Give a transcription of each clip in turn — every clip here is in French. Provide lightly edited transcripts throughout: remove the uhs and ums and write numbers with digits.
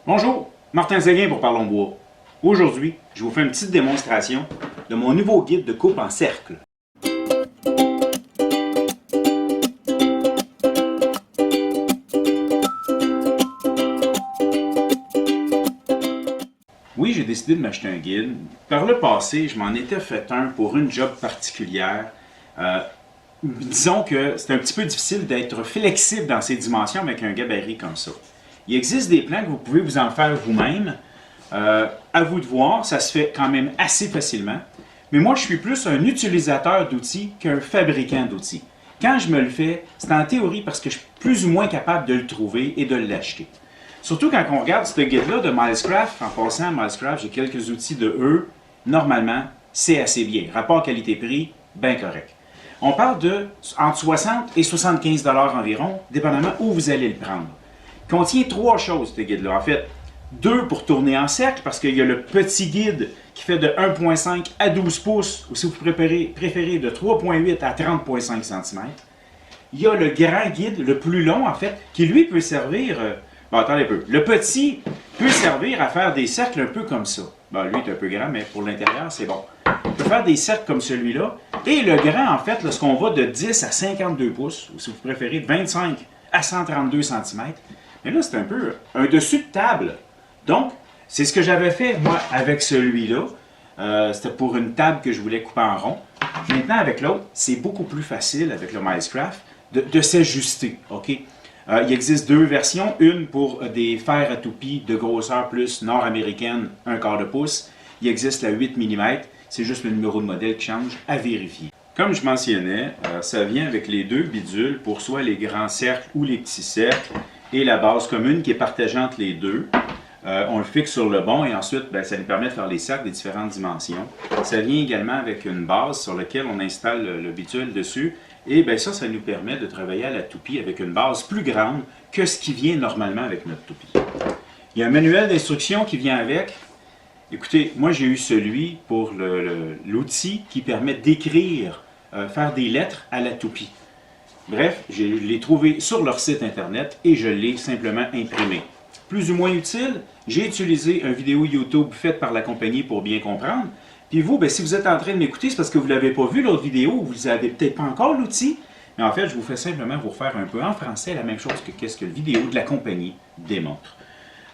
Bonjour, Martin Séguin pour Parlons Bois. Aujourd'hui, je vous fais une petite démonstration de mon nouveau guide de coupe en cercle. Oui, j'ai décidé de m'acheter un guide. Par le passé, je m'en étais fait un pour une job particulière. Disons que c'est un petit peu difficile d'être flexible dans ses dimensions avec un gabarit comme ça. Il existe des plans que vous pouvez vous en faire vous-même. À vous de voir, ça se fait quand même assez facilement. Mais moi, je suis plus un utilisateur d'outils qu'un fabricant d'outils. Quand je me le fais, c'est en théorie parce que je suis plus ou moins capable de le trouver et de l'acheter. Surtout quand on regarde ce guide-là de Milescraft, en passant à Milescraft, j'ai quelques outils de eux. Normalement, c'est assez bien. Rapport qualité-prix, bien correct. On parle de entre 60 et 75 $ environ, dépendamment où vous allez le prendre. Il contient trois choses, ce guide-là. En fait, deux pour tourner en cercle, parce qu'il y a le petit guide qui fait de 1.5 à 12 pouces, ou si vous préférez de 3.8 à 30.5 cm. Il y a le grand guide, le plus long en fait, qui lui peut servir... bon, attendez un peu. Le petit peut servir à faire des cercles un peu comme ça. Bon, lui est un peu grand, mais pour l'intérieur, c'est bon. On peut faire des cercles comme celui-là. Et le grand, en fait, lorsqu'on va de 10 à 52 pouces, ou si vous préférez de 25 à 132 cm, mais là, c'est un peu un dessus de table. Donc, c'est ce que j'avais fait, moi, avec celui-là. C'était pour une table que je voulais couper en rond. Maintenant, avec l'autre, c'est beaucoup plus facile, avec le Milescraft, de s'ajuster, OK? Il existe deux versions. Une pour des fers à toupie de grosseur plus nord-américaine, 1/4 de pouce. Il existe la 8 mm. C'est juste le numéro de modèle qui change, à vérifier. Comme je mentionnais, ça vient avec les deux bidules pour soit les grands cercles ou les petits cercles et la base commune qui est partagée entre les deux. On le fixe sur le bon et ensuite, ça nous permet de faire les cercles des différentes dimensions. Ça vient également avec une base sur laquelle on installe le bidule dessus. Et ça nous permet de travailler à la toupie avec une base plus grande que ce qui vient normalement avec notre toupie. Il y a un manuel d'instruction qui vient avec. Écoutez, moi j'ai eu celui pour l'outil qui permet d'écrire, faire des lettres à la toupie. Bref, je l'ai trouvé sur leur site internet et je l'ai simplement imprimé. Plus ou moins utile, j'ai utilisé une vidéo YouTube faite par la compagnie pour bien comprendre. Puis vous, si vous êtes en train de m'écouter, c'est parce que vous ne l'avez pas vu l'autre vidéo, ou vous n'avez peut-être pas encore l'outil. Mais en fait, je vous fais simplement vous refaire un peu en français la même chose que qu'est-ce que la vidéo de la compagnie démontre.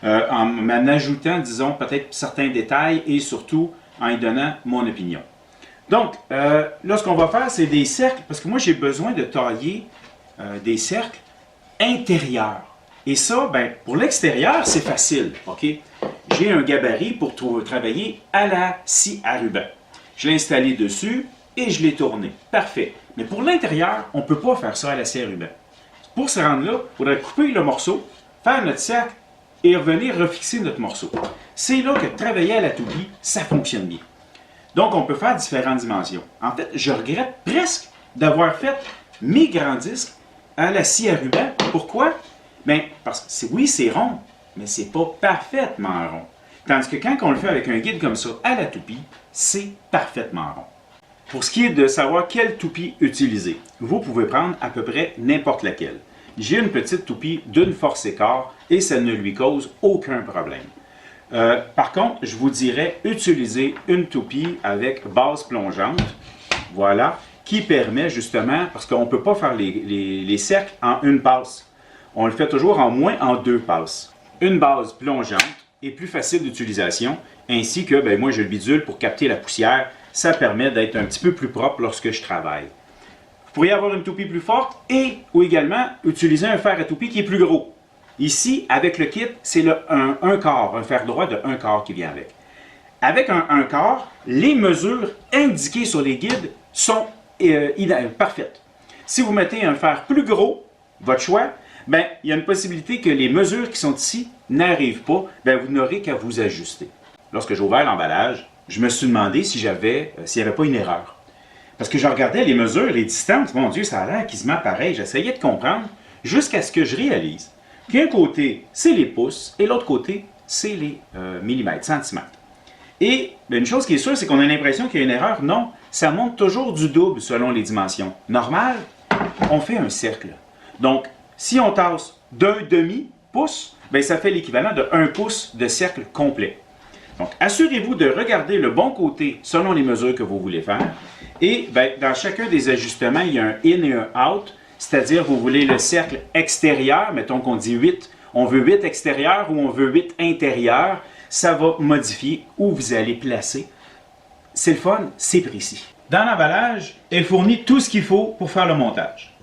En ajoutant, disons, peut-être certains détails et surtout en y donnant mon opinion. Donc, là, ce qu'on va faire, c'est des cercles, parce que moi, j'ai besoin de tailler des cercles intérieurs. Et ça, pour l'extérieur, c'est facile, OK? J'ai un gabarit pour travailler à la scie à ruban. Je l'ai installé dessus et je l'ai tourné. Parfait. Mais pour l'intérieur, on ne peut pas faire ça à la scie à ruban. Pour se rendre là, il faudrait couper le morceau, faire notre cercle et revenir refixer notre morceau. C'est là que travailler à la toupie, ça fonctionne bien. Donc, on peut faire différentes dimensions. En fait, je regrette presque d'avoir fait mes grands disques à la scie à ruban. Pourquoi? Parce que oui, c'est rond, mais c'est pas parfaitement rond. Tandis que quand on le fait avec un guide comme ça à la toupie, c'est parfaitement rond. Pour ce qui est de savoir quelle toupie utiliser, vous pouvez prendre à peu près n'importe laquelle. J'ai une petite toupie d'une force écart et ça ne lui cause aucun problème. Par contre, je vous dirais utiliser une toupie avec base plongeante, voilà, qui permet justement, parce qu'on ne peut pas faire les cercles en une passe. On le fait toujours en deux passes. Une base plongeante est plus facile d'utilisation, ainsi que moi j'ai le bidule pour capter la poussière. Ça permet d'être un petit peu plus propre lorsque je travaille. Vous pourriez avoir une toupie plus forte ou également utiliser un fer à toupie qui est plus gros. Ici, avec le kit, c'est le 1/4, un fer droit de 1/4 qui vient avec. Avec un 1/4, les mesures indiquées sur les guides sont parfaites. Si vous mettez un fer plus gros, votre choix, il y a une possibilité que les mesures qui sont ici n'arrivent pas, vous n'aurez qu'à vous ajuster. Lorsque j'ai ouvert l'emballage, je me suis demandé s'il n'y avait pas une erreur. Parce que je regardais les mesures, les distances, mon Dieu, ça a l'air quasiment pareil. J'essayais de comprendre jusqu'à ce que je réalise qu'un côté, c'est les pouces et l'autre côté, c'est les millimètres, centimètres. Et une chose qui est sûre, c'est qu'on a l'impression qu'il y a une erreur. Non, ça monte toujours du double selon les dimensions. Normal, on fait un cercle. Donc, si on tasse d'un demi-pouce, bien, ça fait l'équivalent de 1 pouce de cercle complet. Donc, assurez-vous de regarder le bon côté selon les mesures que vous voulez faire. Et bien, dans chacun des ajustements, il y a un in et un out, c'est-à-dire vous voulez le cercle extérieur, mettons qu'on dit 8, on veut 8 extérieur ou on veut 8 intérieur, ça va modifier où vous allez placer. C'est le fun, c'est précis. Dans l'emballage est fourni tout ce qu'il faut pour faire le montage.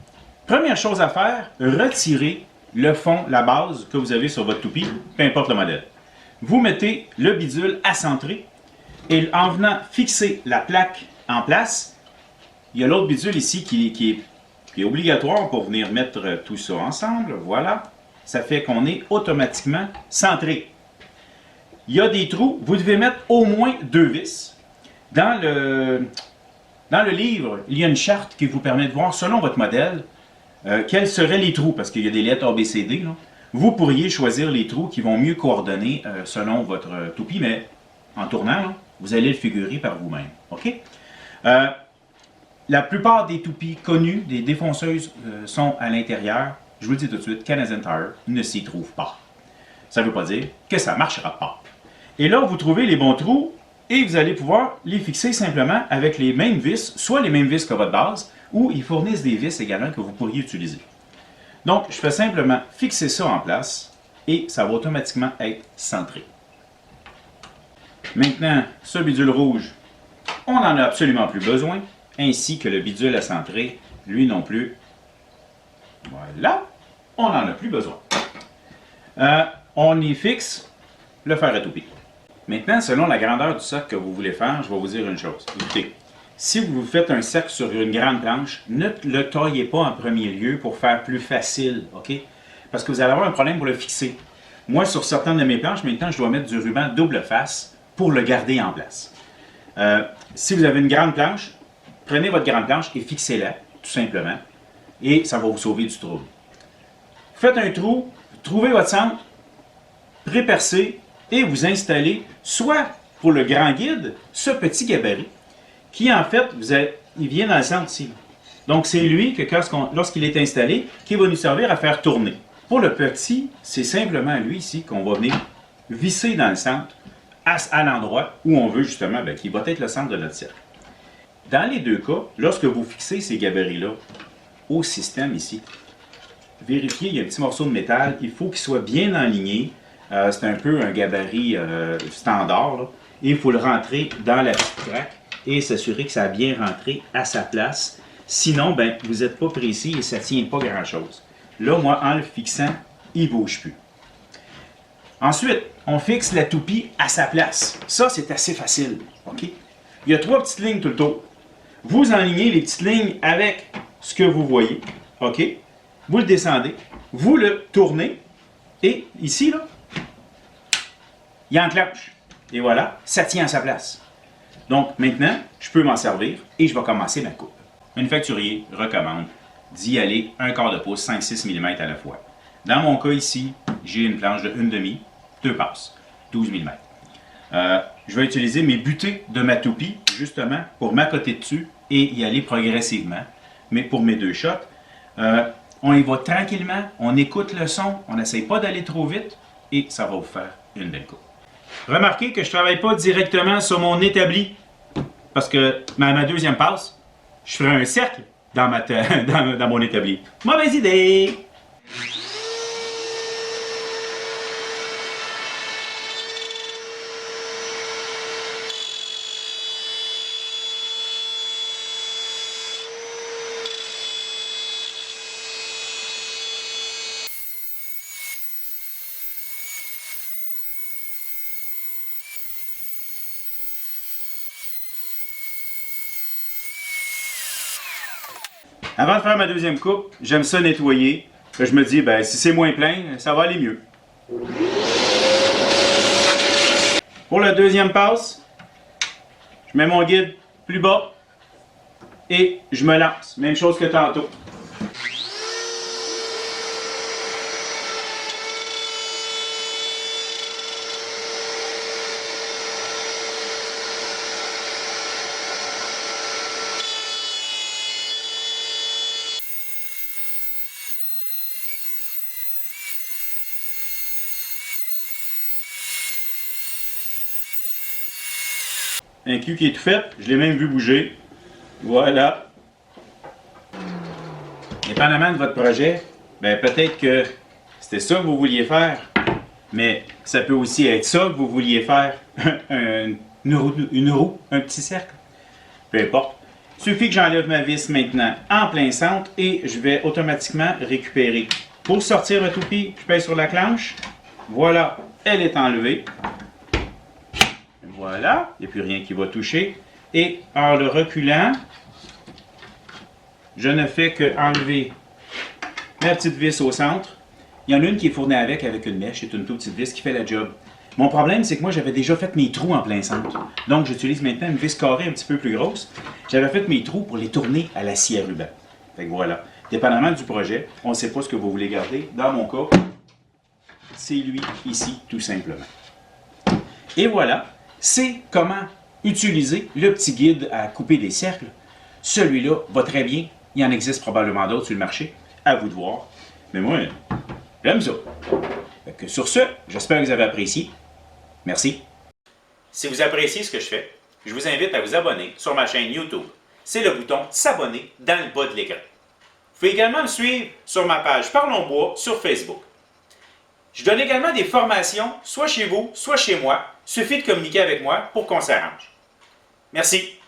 Première chose à faire, retirez le fond, la base que vous avez sur votre toupie, peu importe le modèle. Vous mettez le bidule à centrer et en venant fixer la plaque en place, il y a l'autre bidule ici qui est obligatoire pour venir mettre tout ça ensemble. Voilà, ça fait qu'on est automatiquement centré. Il y a des trous, vous devez mettre au moins 2 vis. Dans le livre, il y a une charte qui vous permet de voir, selon votre modèle, quels seraient les trous, parce qu'il y a des lettres A, B, C, D. Là. Vous pourriez choisir les trous qui vont mieux coordonner selon votre toupie, mais en tournant, là, vous allez le figurer par vous-même. OK? La plupart des toupies connues, des défonceuses, sont à l'intérieur. Je vous le dis tout de suite, Canadian Tire ne s'y trouve pas. Ça ne veut pas dire que ça ne marchera pas. Et là, vous trouvez les bons trous et vous allez pouvoir les fixer simplement avec les mêmes vis, soit les mêmes vis que votre base, ou ils fournissent des vis également que vous pourriez utiliser. Donc, je fais simplement fixer ça en place et ça va automatiquement être centré. Maintenant, ce bidule rouge, on n'en a absolument plus besoin, ainsi que le bidule à centrer, lui non plus. Voilà, on n'en a plus besoin. On y fixe le fer à toupie. Maintenant, selon la grandeur du cercle que vous voulez faire, je vais vous dire une chose. Écoutez, si vous faites un cercle sur une grande planche, ne le taillez pas en premier lieu pour faire plus facile, OK? Parce que vous allez avoir un problème pour le fixer. Moi, sur certaines de mes planches, maintenant, je dois mettre du ruban double face pour le garder en place. Si vous avez une grande planche, prenez votre grande planche et fixez-la, tout simplement, et ça va vous sauver du trouble. Faites un trou, trouvez votre centre, prépercez et vous installez soit pour le grand guide, ce petit gabarit, qui en fait, il vient dans le centre ici. Donc c'est lui que lorsqu'il est installé, qui va nous servir à faire tourner. Pour le petit, c'est simplement lui ici qu'on va venir visser dans le centre, à l'endroit où on veut justement, qui va être le centre de notre cercle. Dans les deux cas, lorsque vous fixez ces gabarits-là au système ici, vérifiez, il y a un petit morceau de métal, il faut qu'il soit bien aligné. C'est un peu un gabarit standard, là. Et il faut le rentrer dans la petite craque et s'assurer que ça a bien rentré à sa place. Sinon, vous n'êtes pas précis et ça ne tient pas grand-chose. Là, moi, en le fixant, il ne bouge plus. Ensuite, on fixe la toupie à sa place. Ça, c'est assez facile. OK? Il y a 3 petites lignes tout le tour. Vous enlignez les petites lignes avec ce que vous voyez. OK? Vous le descendez, vous le tournez et ici, là, il enclenche. Et voilà, ça tient à sa place. Donc maintenant, je peux m'en servir et je vais commencer ma coupe. Manufacturier recommande d'y aller 1/4 de pouce, 5-6 mm à la fois. Dans mon cas ici, j'ai une planche de 1/2, 2 passes, 12 mm. Je vais utiliser mes butées de ma toupie, justement, pour m'accoter dessus et y aller progressivement. Mais pour mes 2 shots, on y va tranquillement, on écoute le son, on n'essaye pas d'aller trop vite et ça va vous faire une belle coupe. Remarquez que je ne travaille pas directement sur mon établi parce que ma deuxième passe, je ferai un cercle dans mon établi. Mauvaise idée! Avant de faire ma deuxième coupe, j'aime ça nettoyer. Je me dis, si c'est moins plein, ça va aller mieux. Pour la deuxième passe, je mets mon guide plus bas et je me lance. Même chose que tantôt. Un cul qui est tout fait, je l'ai même vu bouger. Voilà. Dépendamment de votre projet, ben peut-être que c'était ça que vous vouliez faire, mais ça peut aussi être ça que vous vouliez faire. Une roue, un petit cercle. Peu importe. Il suffit que j'enlève ma vis maintenant en plein centre et je vais automatiquement récupérer. Pour sortir le toupie, je pèse sur la clenche. Voilà, elle est enlevée. Voilà, il n'y a plus rien qui va toucher. Et en le reculant, je ne fais que enlever ma petite vis au centre. Il y en a une qui est fournie avec une mèche. C'est une toute petite vis qui fait la job. Mon problème, c'est que moi, j'avais déjà fait mes trous en plein centre. Donc, j'utilise maintenant une vis carrée un petit peu plus grosse. J'avais fait mes trous pour les tourner à la scie à ruban. Fait que voilà. Dépendamment du projet, on ne sait pas ce que vous voulez garder. Dans mon cas, c'est lui ici, tout simplement. Et voilà, c'est comment utiliser le petit guide à couper des cercles. Celui-là va très bien. Il en existe probablement d'autres sur le marché. À vous de voir. Mais moi, j'aime ça. Fait que sur ce, j'espère que vous avez apprécié. Merci. Si vous appréciez ce que je fais, je vous invite à vous abonner sur ma chaîne YouTube. C'est le bouton s'abonner dans le bas de l'écran. Vous pouvez également me suivre sur ma page Parlons Bois sur Facebook. Je donne également des formations, soit chez vous, soit chez moi. Il suffit de communiquer avec moi pour qu'on s'arrange. Merci.